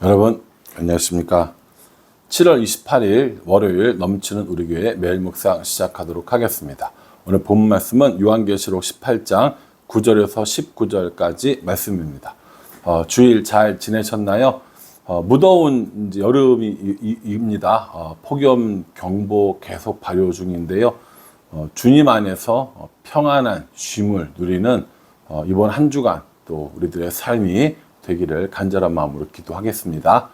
여러분 안녕하십니까. 7월 28일 월요일 넘치는 우리 교회 매일 묵상 시작하도록 하겠습니다. 오늘 본 말씀은 요한계시록 18장 9절에서 19절까지 말씀입니다. 주일 잘 지내셨나요? 무더운 여름입니다. 폭염 경보 계속 발효 중인데요. 주님 안에서 평안한 쉼을 누리는 이번 한 주간 또 우리들의 삶이 되기를 간절한 마음으로 기도하겠습니다.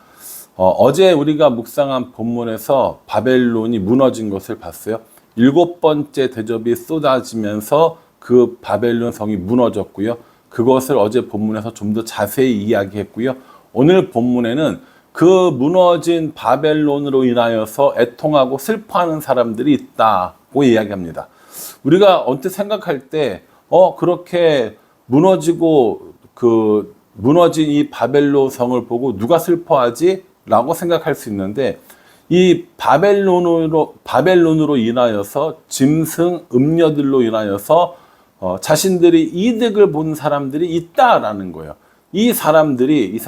어제 우리가 묵상한 본문에서 바벨론이 무너진 것을 봤어요. 7번째 대접이 쏟아지면서 그 바벨론 성이 무너졌고요. 그것을 어제 본문에서 좀 더 자세히 이야기했고요. 오늘 본문에는 그 무너진 바벨론으로 인하여서 애통하고 슬퍼하는 사람들이 있다고 이야기합니다. 우리가 언뜻 생각할 때 그렇게 무너진 이 바벨론 성을 보고 누가 슬퍼하지? 라고 생각할 수 있는데, 이 바벨론으로 인하여서 짐승, 음녀들로 인하여서 자신들이 이득을 본 사람들이 있다라는 거예요. 이 사람들이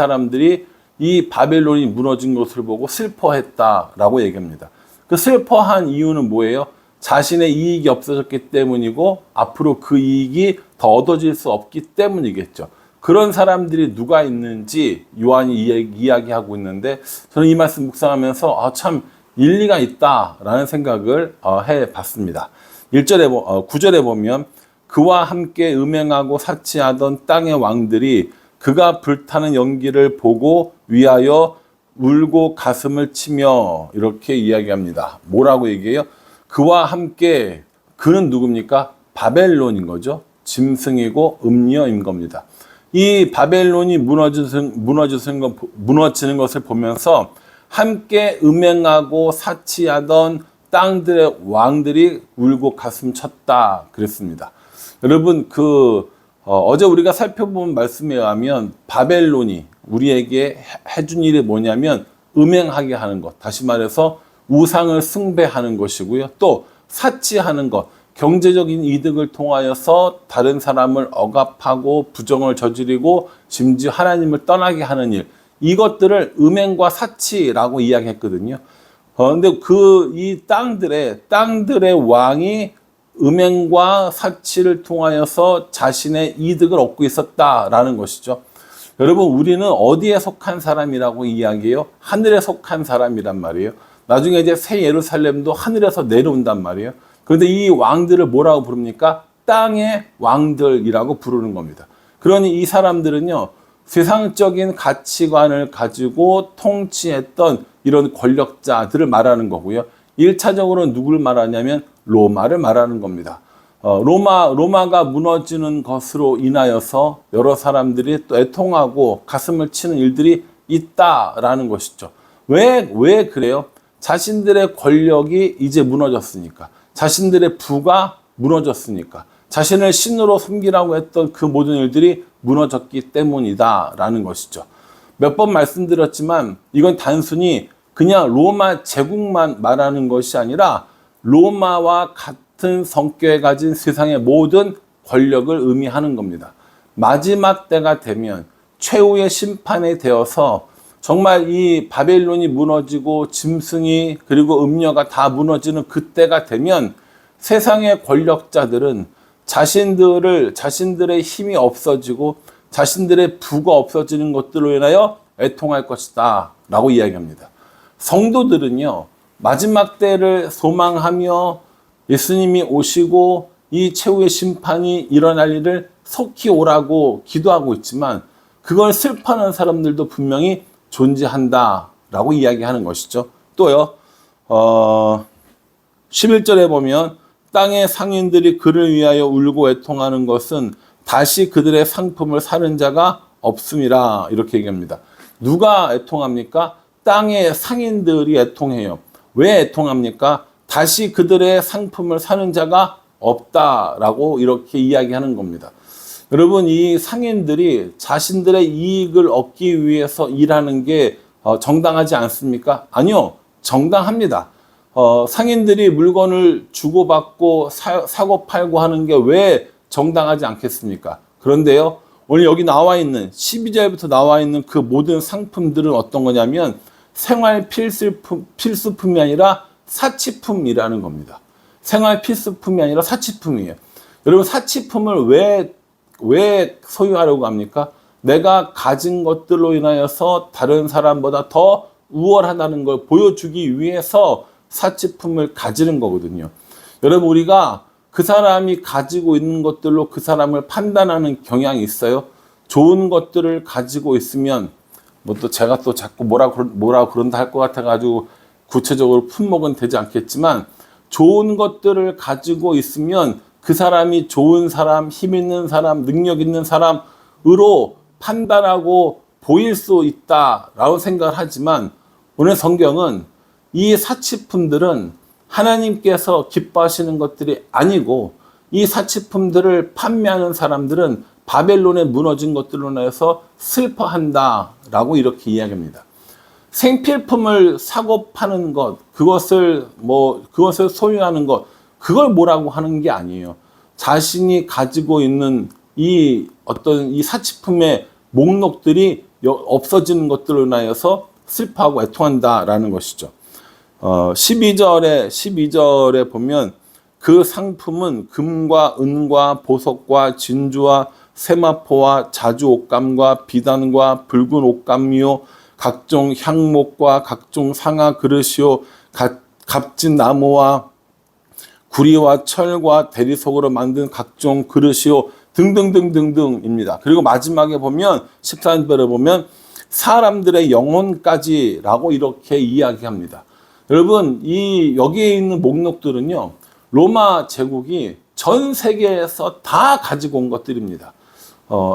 이 바벨론이 무너진 것을 보고 슬퍼했다라고 얘기합니다. 그 슬퍼한 이유는 뭐예요? 자신의 이익이 없어졌기 때문이고 앞으로 그 이익이 더 얻어질 수 없기 때문이겠죠. 그런 사람들이 누가 있는지 요한이 이야기하고 있는데, 저는 이 말씀 묵상하면서 참 일리가 있다라는 생각을 해봤습니다. 9절에 보면 그와 함께 음행하고 사치하던 땅의 왕들이 그가 불타는 연기를 보고 위하여 울고 가슴을 치며 이렇게 이야기합니다. 뭐라고 얘기해요? 그와 함께, 그는 누굽니까? 바벨론인 거죠. 짐승이고 음녀인 겁니다. 이 바벨론이 무너지는 것을 보면서 함께 음행하고 사치하던 땅들의 왕들이 울고 가슴 쳤다 그랬습니다. 여러분, 어제 우리가 살펴본 말씀에 의하면 바벨론이 우리에게 해준 일이 뭐냐면 음행하게 하는 것, 다시 말해서 우상을 숭배하는 것이고요. 또 사치하는 것, 경제적인 이득을 통하여서 다른 사람을 억압하고 부정을 저지르고 심지어 하나님을 떠나게 하는 일, 이것들을 음행과 사치라고 이야기했거든요. 그런데 이 땅들의 왕이 음행과 사치를 통하여서 자신의 이득을 얻고 있었다라는 것이죠. 여러분, 우리는 어디에 속한 사람이라고 이야기해요? 하늘에 속한 사람이란 말이에요. 나중에 이제 새 예루살렘도 하늘에서 내려온단 말이에요. 그런데 이 왕들을 뭐라고 부릅니까? 땅의 왕들이라고 부르는 겁니다. 그러니 이 사람들은요, 세상적인 가치관을 가지고 통치했던 이런 권력자들을 말하는 거고요. 1차적으로 누굴 말하냐면 로마를 말하는 겁니다. 로마가 무너지는 것으로 인하여서 여러 사람들이 또 애통하고 가슴을 치는 일들이 있다라는 것이죠. 왜 그래요? 자신들의 권력이 이제 무너졌으니까. 자신들의 부가 무너졌으니까. 자신을 신으로 섬기라고 했던 그 모든 일들이 무너졌기 때문이다라는 것이죠. 몇 번 말씀드렸지만 이건 단순히 그냥 로마 제국만 말하는 것이 아니라 로마와 같은 성격에 가진 세상의 모든 권력을 의미하는 겁니다. 마지막 때가 되면 최후의 심판에 되어서 정말 이 바벨론이 무너지고 짐승이 그리고 음녀가 다 무너지는 그때가 되면 세상의 권력자들은 자신들의 힘이 없어지고 자신들의 부가 없어지는 것들로 인하여 애통할 것이다 라고 이야기합니다. 성도들은요, 마지막 때를 소망하며 예수님이 오시고 이 최후의 심판이 일어날 일을 속히 오라고 기도하고 있지만 그걸 슬퍼하는 사람들도 분명히 존재한다라고 이야기하는 것이죠. 또요, 11절에 보면 땅의 상인들이 그를 위하여 울고 애통하는 것은 다시 그들의 상품을 사는 자가 없음이라 이렇게 얘기합니다. 누가 애통합니까? 땅의 상인들이 애통해요. 왜 애통합니까? 다시 그들의 상품을 사는 자가 없다라고 이렇게 이야기하는 겁니다. 여러분, 이 상인들이 자신들의 이익을 얻기 위해서 일하는 게 정당하지 않습니까? 아니요, 정당합니다. 상인들이 물건을 주고받고 사고 팔고 하는 게 왜 정당하지 않겠습니까? 그런데요, 오늘 여기 나와 있는 12절부터 나와 있는 그 모든 상품들은 어떤 거냐면 생활 필수품이 아니라 사치품이라는 겁니다. 생활 필수품이 아니라 사치품이에요. 여러분 사치품을 왜 소유하려고 합니까? 내가 가진 것들로 인하여서 다른 사람보다 더 우월하다는 걸 보여주기 위해서 사치품을 가지는 거거든요. 여러분 우리가 그 사람이 가지고 있는 것들로 그 사람을 판단하는 경향이 있어요. 좋은 것들을 가지고 있으면 뭐 또 제가 또 자꾸 뭐라 그런다 할 것 같아가지고 구체적으로 품목은 되지 않겠지만 좋은 것들을 가지고 있으면 그 사람이 좋은 사람, 힘 있는 사람, 능력 있는 사람으로 판단하고 보일 수 있다라고 생각을 하지만 오늘 성경은 이 사치품들은 하나님께서 기뻐하시는 것들이 아니고 이 사치품들을 판매하는 사람들은 바벨론에 무너진 것들로 인해서 슬퍼한다라고 이렇게 이야기합니다. 생필품을 사고 파는 것, 그것을 소유하는 것, 그걸 뭐라고 하는 게 아니에요. 자신이 가지고 있는 이 사치품의 목록들이 없어지는 것들로 인하여서 슬퍼하고 애통한다라는 것이죠. 12절에 보면 그 상품은 금과 은과 보석과 진주와 세마포와 자주 옷감과 비단과 붉은 옷감이요 각종 향목과 각종 상아 그릇이요 값진 나무와 구리와 철과 대리석으로 만든 각종 그릇이요 등등등등등입니다. 그리고 마지막에 보면 14절에 보면 사람들의 영혼까지라고 이렇게 이야기합니다. 여러분 여기에 있는 목록들은요 로마 제국이 전 세계에서 다 가지고 온 것들입니다.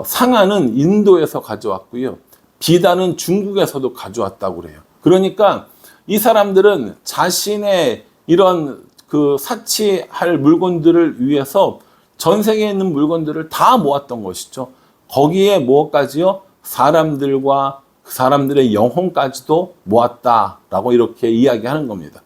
상아는 인도에서 가져왔고요. 비단은 중국에서도 가져왔다고 그래요. 그러니까 이 사람들은 자신의 이런 그 사치할 물건들을 위해서 전 세계에 있는 물건들을 다 모았던 것이죠. 거기에 무엇까지요? 사람들과 그 사람들의 영혼까지도 모았다라고 이렇게 이야기하는 겁니다.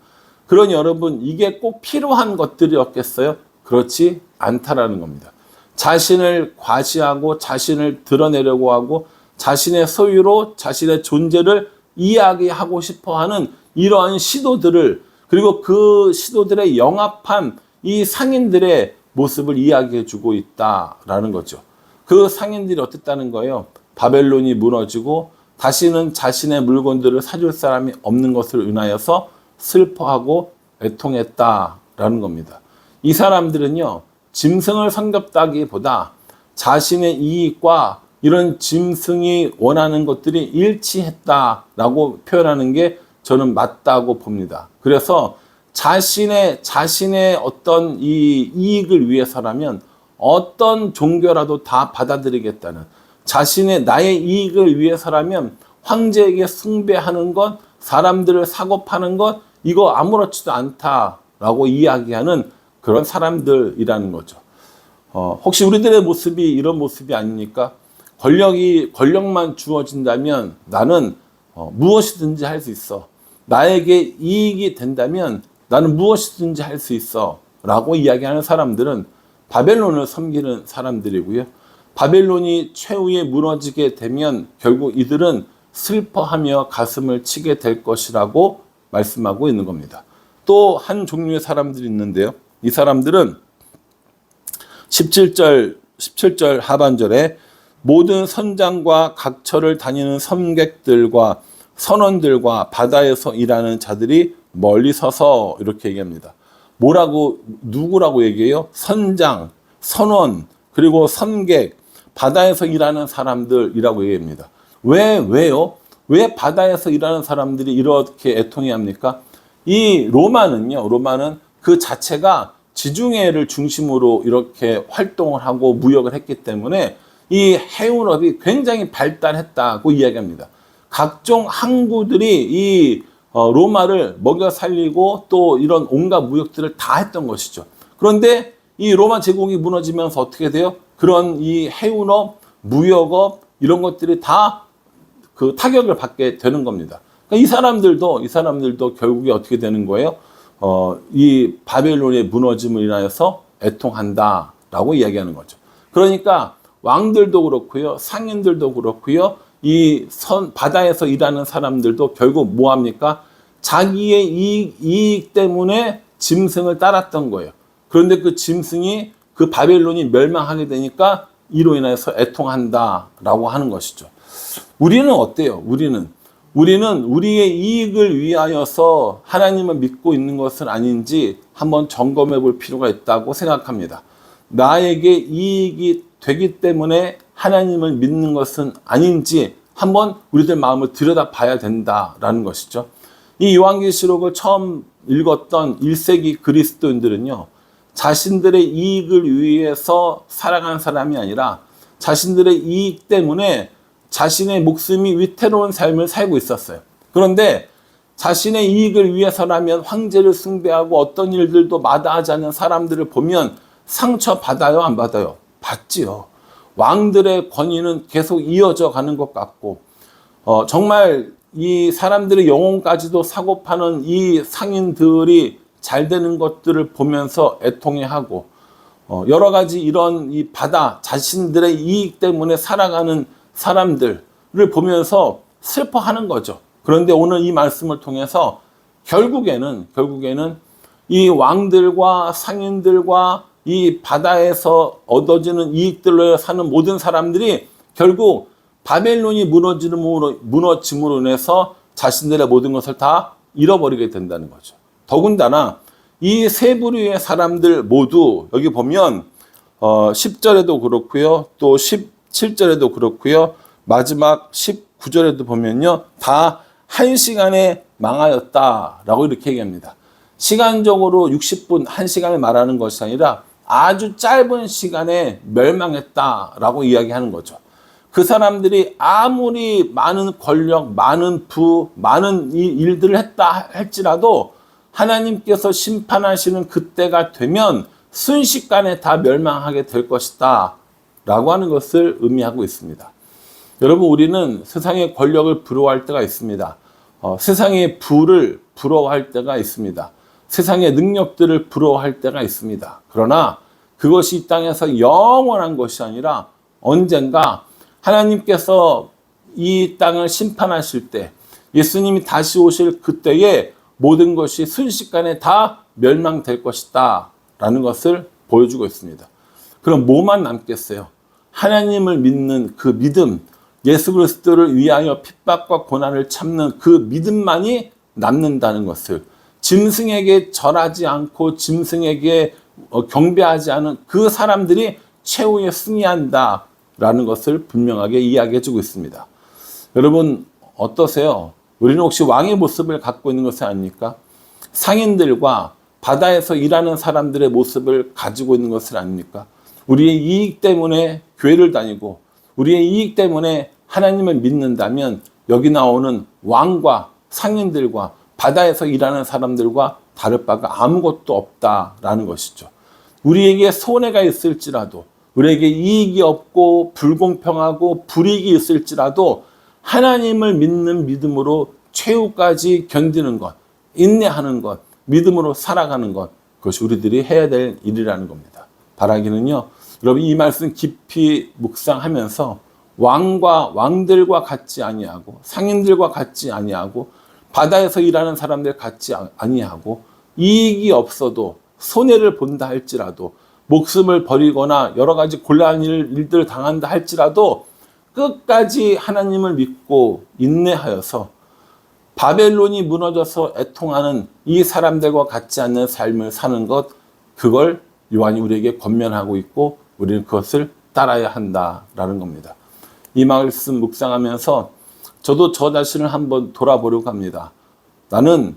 그러니 여러분 이게 꼭 필요한 것들이었겠어요? 그렇지 않다라는 겁니다. 자신을 과시하고 자신을 드러내려고 하고 자신의 소유로 자신의 존재를 이야기하고 싶어하는 이러한 시도들을 그리고 그 시도들의 영합한 이 상인들의 모습을 이야기해주고 있다라는 거죠. 그 상인들이 어땠다는 거예요? 바벨론이 무너지고 다시는 자신의 물건들을 사줄 사람이 없는 것을 인하여서 슬퍼하고 애통했다라는 겁니다. 이 사람들은요, 짐승을 섬겼다기보다 자신의 이익과 이런 짐승이 원하는 것들이 일치했다라고 표현하는 게 저는 맞다고 봅니다. 그래서 자신의 어떤 이 이익을 위해서라면 어떤 종교라도 다 받아들이겠다는 나의 이익을 위해서라면 황제에게 숭배하는 것, 사람들을 사고 파는 것, 이거 아무렇지도 않다라고 이야기하는 그런 사람들이라는 거죠. 혹시 우리들의 모습이 이런 모습이 아닙니까? 권력만 주어진다면 나는 무엇이든지 할 수 있어. 나에게 이익이 된다면 나는 무엇이든지 할 수 있어. 라고 이야기하는 사람들은 바벨론을 섬기는 사람들이고요. 바벨론이 최후에 무너지게 되면 결국 이들은 슬퍼하며 가슴을 치게 될 것이라고 말씀하고 있는 겁니다. 또 한 종류의 사람들이 있는데요. 이 사람들은 17절 하반절에 모든 선장과 각처를 다니는 섬객들과 선원들과 바다에서 일하는 자들이 멀리 서서 이렇게 얘기합니다. 누구라고 얘기해요? 선장, 선원, 그리고 선객, 바다에서 일하는 사람들이라고 얘기합니다. 왜요? 왜 바다에서 일하는 사람들이 이렇게 애통해야 합니까? 로마는 그 자체가 지중해를 중심으로 이렇게 활동을 하고 무역을 했기 때문에 이 해운업이 굉장히 발달했다고 이야기합니다. 각종 항구들이 이 로마를 먹여 살리고 또 이런 온갖 무역들을 다 했던 것이죠. 그런데 이 로마 제국이 무너지면서 어떻게 돼요? 그런 이 해운업, 무역업 이런 것들이 다 그 타격을 받게 되는 겁니다. 그러니까 이 사람들도 결국에 어떻게 되는 거예요? 이 바벨론의 무너짐을 인하여서 애통한다라고 이야기하는 거죠. 그러니까 왕들도 그렇고요, 상인들도 그렇고요, 이 바다에서 일하는 사람들도 결국 뭐 합니까? 자기의 이익 때문에 짐승을 따랐던 거예요. 그런데 그 짐승이 그 바벨론이 멸망하게 되니까 이로 인해서 애통한다라고 하는 것이죠. 우리는 어때요? 우리는 우리의 이익을 위하여서 하나님을 믿고 있는 것은 아닌지 한번 점검해 볼 필요가 있다고 생각합니다. 나에게 이익이 되기 때문에 하나님을 믿는 것은 아닌지 한번 우리들 마음을 들여다봐야 된다라는 것이죠. 이 요한계시록을 처음 읽었던 1세기 그리스도인들은요, 자신들의 이익을 위해서 살아간 사람이 아니라 자신들의 이익 때문에 자신의 목숨이 위태로운 삶을 살고 있었어요. 그런데 자신의 이익을 위해서라면 황제를 숭배하고 어떤 일들도 마다하지 않는 사람들을 보면 상처 받아요, 안 받아요? 받지요. 왕들의 권위는 계속 이어져 가는 것 같고, 정말 이 사람들의 영혼까지도 사고 파는 이 상인들이 잘 되는 것들을 보면서 애통해하고, 여러 가지 이런 이 바다 자신들의 이익 때문에 살아가는 사람들을 보면서 슬퍼하는 거죠. 그런데 오늘 이 말씀을 통해서 결국에는 이 왕들과 상인들과 이 바다에서 얻어지는 이익들로 사는 모든 사람들이 결국 바벨론이 무너짐으로 인해서 자신들의 모든 것을 다 잃어버리게 된다는 거죠. 더군다나 이 세 부류의 사람들 모두 여기 보면 10절에도 그렇고요, 또 17절에도 그렇고요, 마지막 19절에도 보면요, 다 한 시간에 망하였다라고 이렇게 얘기합니다. 시간적으로 60분, 1시간을 말하는 것이 아니라 아주 짧은 시간에 멸망했다라고 이야기하는 거죠. 그 사람들이 아무리 많은 권력, 많은 부, 많은 일들을 했다 할지라도 하나님께서 심판하시는 그때가 되면 순식간에 다 멸망하게 될 것이다 라고 하는 것을 의미하고 있습니다. 여러분, 우리는 세상의 권력을 부러워할 때가 있습니다. 세상의 부를 부러워할 때가 있습니다. 세상의 능력들을 부러워할 때가 있습니다. 그러나 그것이 이 땅에서 영원한 것이 아니라 언젠가 하나님께서 이 땅을 심판하실 때, 예수님이 다시 오실 그때에 모든 것이 순식간에 다 멸망될 것이다 라는 것을 보여주고 있습니다. 그럼 뭐만 남겠어요? 하나님을 믿는 그 믿음, 예수 그리스도를 위하여 핍박과 고난을 참는 그 믿음만이 남는다는 것을, 짐승에게 절하지 않고 짐승에게 경배하지 않은 그 사람들이 최후에 승리한다 라는 것을 분명하게 이야기해 주고 있습니다. 여러분 어떠세요? 우리는 혹시 왕의 모습을 갖고 있는 것이 아닙니까? 상인들과 바다에서 일하는 사람들의 모습을 가지고 있는 것은 아닙니까? 우리의 이익 때문에 교회를 다니고 우리의 이익 때문에 하나님을 믿는다면 여기 나오는 왕과 상인들과 바다에서 일하는 사람들과 다를 바가 아무것도 없다라는 것이죠. 우리에게 손해가 있을지라도, 우리에게 이익이 없고 불공평하고 불이익이 있을지라도 하나님을 믿는 믿음으로 최후까지 견디는 것, 인내하는 것, 믿음으로 살아가는 것, 그것이 우리들이 해야 될 일이라는 겁니다. 바라기는요, 여러분 이 말씀 깊이 묵상하면서 왕들과 같지 아니하고 상인들과 같지 아니하고 바다에서 일하는 사람들 같지 아니하고 이익이 없어도 손해를 본다 할지라도 목숨을 버리거나 여러 가지 곤란한 일들을 당한다 할지라도 끝까지 하나님을 믿고 인내하여서 바벨론이 무너져서 애통하는 이 사람들과 같지 않는 삶을 사는 것, 그걸 요한이 우리에게 권면하고 있고 우리는 그것을 따라야 한다라는 겁니다. 이 말씀 묵상하면서 저도 저 자신을 한번 돌아보려고 합니다. 나는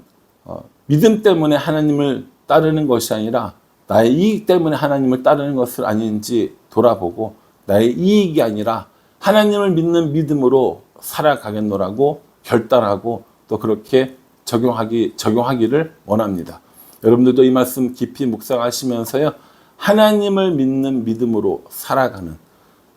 믿음 때문에 하나님을 따르는 것이 아니라 나의 이익 때문에 하나님을 따르는 것을 아닌지 돌아보고 나의 이익이 아니라 하나님을 믿는 믿음으로 살아가겠노라고 결단하고 또 그렇게 적용하기를 원합니다. 여러분들도 이 말씀 깊이 묵상하시면서요, 하나님을 믿는 믿음으로 살아가는,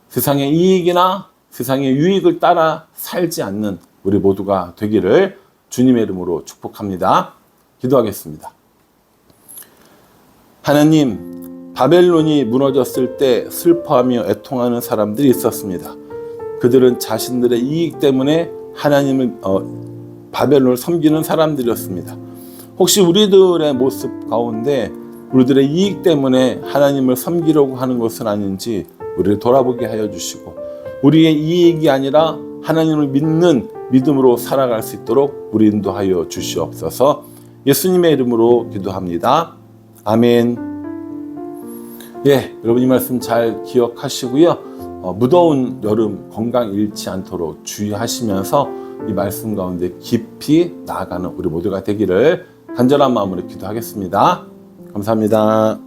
세상의 이익이나 세상의 유익을 따라 살지 않는 우리 모두가 되기를 주님의 이름으로 축복합니다. 기도하겠습니다. 하나님, 바벨론이 무너졌을 때 슬퍼하며 애통하는 사람들이 있었습니다. 그들은 자신들의 이익 때문에 하나님을 바벨론을 섬기는 사람들이었습니다. 혹시 우리들의 모습 가운데 우리들의 이익 때문에 하나님을 섬기려고 하는 것은 아닌지 우리를 돌아보게 하여 주시고, 우리의 이익이 아니라 하나님을 믿는 믿음으로 살아갈 수 있도록 우리 인도하여 주시옵소서. 예수님의 이름으로 기도합니다. 아멘. 예, 여러분 이 말씀 잘 기억하시고요. 무더운 여름 건강 잃지 않도록 주의하시면서 이 말씀 가운데 깊이 나아가는 우리 모두가 되기를 간절한 마음으로 기도하겠습니다. 감사합니다.